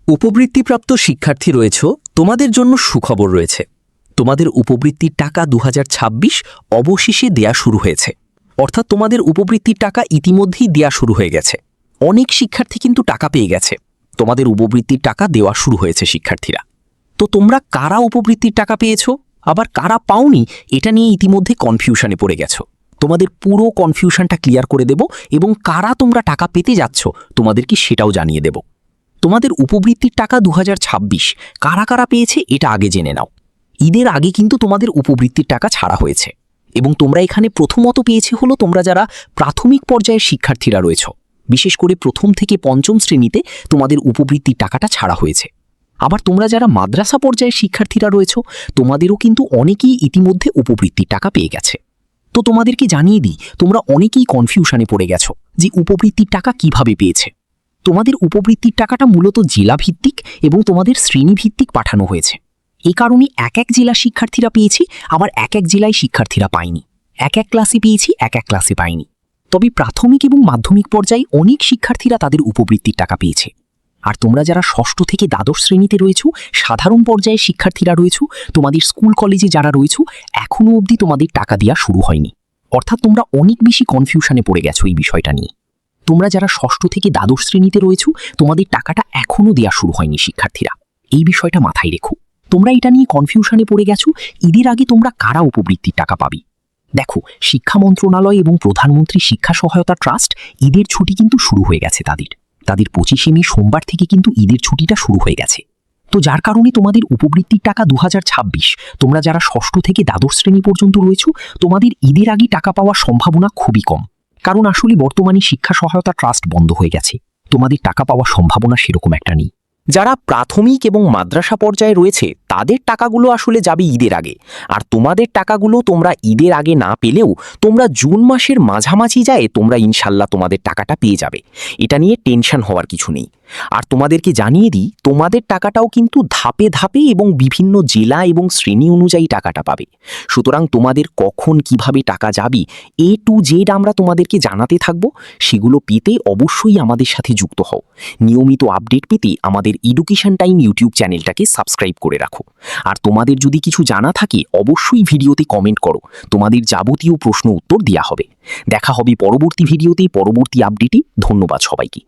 উপবৃত্তিপ্রাপ্ত শিক্ষার্থী রয়েছ, তোমাদের জন্য সুখবর রয়েছে। তোমাদের উপবৃত্তির টাকা 2026 অবশেষে দেয়া শুরু হয়েছে। অর্থাৎ তোমাদের উপবৃত্তির টাকা ইতিমধ্যেই দেয়া শুরু হয়ে গেছে। অনেক শিক্ষার্থী কিন্তু টাকা পেয়ে গেছে। তোমাদের উপবৃত্তির টাকা দেওয়া শুরু হয়েছে শিক্ষার্থীরা। তো তোমরা কারা উপবৃত্তির টাকা পেয়েছো আবার কারা পাওনি, এটা নিয়ে ইতিমধ্যে কনফিউশনে পড়ে গেছো। তোমাদের পুরো কনফিউশনটা ক্লিয়ার করে দেব এবং কারা তোমরা টাকা পেতে যাচ্ছ তোমাদেরকে সেটাও জানিয়ে দেব। তোমাদের উপবৃত্তির টাকা 2026 কারা কারা পেয়েছে এটা আগে জেনে নাও। ঈদের আগে কিন্তু তোমাদের উপবৃত্তির টাকা ছাড়া হয়েছে এবং তোমরা এখানে প্রথমত পেয়েছে হলো তোমরা যারা প্রাথমিক পর্যায়ের শিক্ষার্থীরা রয়েছ, বিশেষ করে প্রথম থেকে পঞ্চম শ্রেণীতে তোমাদের উপবৃত্তির টাকাটা ছাড়া হয়েছে। আবার তোমরা যারা মাদ্রাসা পর্যায়ের শিক্ষার্থীরা রয়েছ, তোমাদেরও কিন্তু অনেকেই ইতিমধ্যে উপবৃত্তির টাকা পেয়ে গেছে। তো তোমাদেরকে জানিয়ে দিই, তোমরা অনেকেই কনফিউশনে পড়ে গেছো যে উপবৃত্তির টাকা কিভাবে পেয়েছে। তোমাদের উপবৃত্তির টাকাটা মূলত জেলা ভিত্তিক এবং তোমাদের শ্রেণী ভিত্তিক পাঠানো হয়েছে। এই কারণে এক এক জেলা শিক্ষার্থীরা পেয়েছি, আবার এক এক জেলায় শিক্ষার্থীরা পায়নি। এক এক ক্লাসে পেয়েছি, এক এক ক্লাসে পায়নি। তবে প্রাথমিক এবং মাধ্যমিক পর্যায়ে অনেক শিক্ষার্থীরা তাদের উপবৃত্তির টাকা পেয়েছে। আর তোমরা যারা ষষ্ঠ থেকে দ্বাদশ শ্রেণীতে রয়েছ, সাধারণ পর্যায়ে শিক্ষার্থীরা রয়েছ, তোমাদের স্কুল কলেজে যারা রয়েছ, এখনও অবধি তোমাদের টাকা দেওয়া শুরু হয়নি। অর্থাৎ তোমরা অনেক বেশি কনফিউশনে পড়ে গেছো এই বিষয়টা নিয়ে। তোমরা যারা ষষ্ঠ থেকে দ্বাদশ শ্রেণীতে রয়েছ, তোমাদের টাকাটা এখনও দেওয়া শুরু হয়নি শিক্ষার্থীরা। এই বিষয়টা মাথায় রেখো। তোমরা এটা নিয়ে কনফিউশনে পড়ে গেছো ঈদের আগে তোমরা কারা উপবৃত্তির টাকা পাবে। দেখো, শিক্ষা মন্ত্রণালয় এবং প্রধানমন্ত্রী শিক্ষা সহায়তা ট্রাস্ট ঈদের ছুটি কিন্তু শুরু হয়ে গেছে তাদের 25শে মে সোমবার থেকে কিন্তু ঈদের ছুটিটা শুরু হয়ে গেছে। তো যার কারণে তোমাদের উপবৃত্তির টাকা 2026 তোমরা যারা ষষ্ঠ থেকে দ্বাদশ শ্রেণী পর্যন্ত রয়েছ, তোমাদের ঈদের আগে টাকা পাওয়ার সম্ভাবনা খুবই কম। কারণ আসলে বর্তমানে শিক্ষা সহায়তা ট্রাস্ট বন্ধ হয়ে গেছে, তোমাদের টাকা পাওয়ার সম্ভাবনা সেরকম একটা নেই। যারা প্রাথমিক এবং মাদ্রাসা পর্যায়ে রয়েছে তাদের টাকাগুলো আসলে যাবে ঈদের আগে। আর তোমাদের টাকাগুলো তোমরা ঈদের আগে না পেলেও তোমরা জুন মাসের মাঝামাঝি যায় তোমরা ইনশাল্লাহ তোমাদের টাকাটা পেয়ে যাবে। এটা নিয়ে টেনশন হওয়ার কিছু নেই। আর তোমাদেরকে জানিয়ে দিই, তোমাদের টাকাটাও কিন্তু ধাপে ধাপে এবং বিভিন্ন জেলা এবং শ্রেণী অনুযায়ী টাকাটা পাবে। সুতরাং তোমাদের কখন কিভাবে টাকা যাবে A to Z আমরা তোমাদেরকে জানাতে থাকবো। সেগুলো পেতে অবশ্যই আমাদের সাথে যুক্ত হও। নিয়মিত আপডেট পেতে আমাদের এডুকেশন টাইম ইউটিউব চ্যানেলটাকে সাবস্ক্রাইব করে রাখো। আর তোমাদের যদি কিছু জানা থাকে অবশ্যই ভিডিওতে কমেন্ট করো, তোমাদের যাবতীয় প্রশ্ন উত্তর দেওয়া হবে। দেখা হবে পরবর্তী ভিডিওতে, পরবর্তী আপডেটে। ধন্যবাদ সবাইকে।